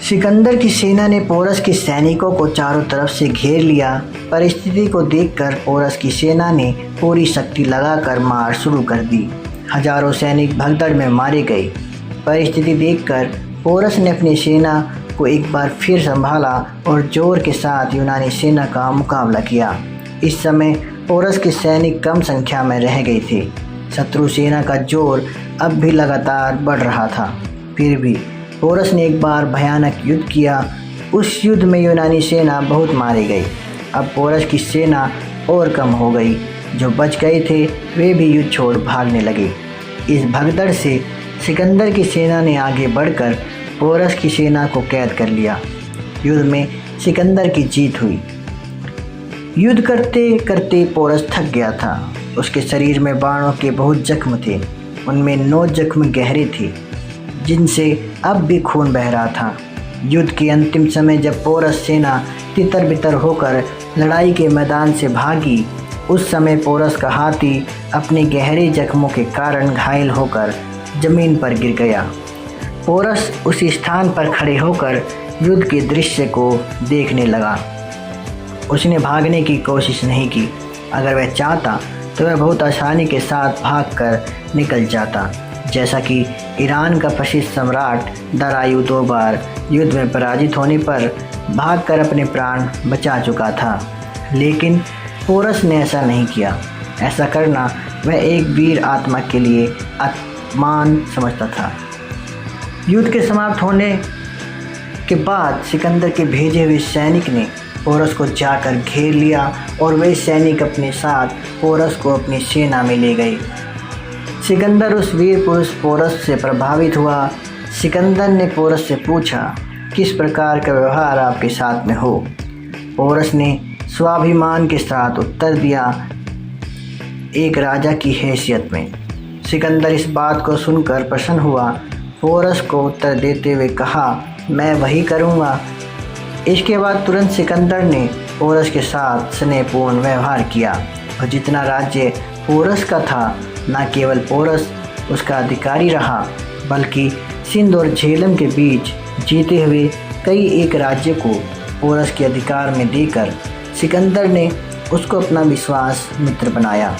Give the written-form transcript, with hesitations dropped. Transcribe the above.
सिकंदर की सेना ने पोरस के सैनिकों को चारों तरफ से घेर लिया। परिस्थिति को देखकर पोरस की सेना ने पूरी शक्ति लगाकर मार शुरू कर दी। हजारों सैनिक भगदड़ में मारे गए। परिस्थिति देखकर पोरस ने अपनी सेना को एक बार फिर संभाला और जोर के साथ यूनानी सेना का मुकाबला किया। इस समय पोरस के सैनिक कम संख्या में रह गए थे। शत्रु सेना का जोर अब भी लगातार बढ़ रहा था। फिर भी पोरस ने एक बार भयानक युद्ध किया। उस युद्ध में यूनानी सेना बहुत मारे गई। अब पोरस की सेना और कम हो गई। जो बच गए थे वे भी युद्ध छोड़ भागने लगे। इस भगदड़ से सिकंदर की सेना ने आगे बढ़कर पोरस की सेना को कैद कर लिया। युद्ध में सिकंदर की जीत हुई। युद्ध करते करते पोरस थक गया था। उसके शरीर में बाणों के बहुत जख्म थे। उनमें 9 जख्म गहरे थे जिनसे अब भी खून बह रहा था। युद्ध के अंतिम समय जब पोरस सेना तितर बितर होकर लड़ाई के मैदान से भागी, उस समय पोरस का हाथी अपने गहरे जख्मों के कारण घायल होकर जमीन पर गिर गया। पोरस उसी स्थान पर खड़े होकर युद्ध के दृश्य को देखने लगा। उसने भागने की कोशिश नहीं की। अगर वह चाहता तो वह बहुत आसानी के साथ भागकर निकल जाता, जैसा कि ईरान का फशिस्ट सम्राट दरायु 2 बार युद्ध में पराजित होने पर भागकर अपने प्राण बचा चुका था। लेकिन पोरस ने ऐसा नहीं किया। ऐसा करना वह एक वीर आत्मा के लिए अपमान समझता था। युद्ध के समाप्त होने के बाद सिकंदर के भेजे हुए सैनिक ने पोरस को जाकर घेर लिया और वे सैनिक अपने साथ पोरस को अपनी सेना में ले गए। सिकंदर उस वीर पुरुष पोरस से प्रभावित हुआ। सिकंदर ने पोरस से पूछा, किस प्रकार का व्यवहार आपके साथ में हो? पोरस ने स्वाभिमान के साथ उत्तर दिया, एक राजा की हैसियत में। सिकंदर इस बात को सुनकर प्रसन्न हुआ। पोरस को उत्तर देते हुए कहा, मैं वही करूँगा। इसके बाद तुरंत सिकंदर ने पोरस के साथ स्नेहपूर्ण व्यवहार किया और जितना राज्य पोरस का था, न केवल पोरस उसका अधिकारी रहा, बल्कि सिंध और झेलम के बीच जीते हुए कई एक राज्य को पोरस के अधिकार में देकर सिकंदर ने उसको अपना विश्वास मित्र बनाया।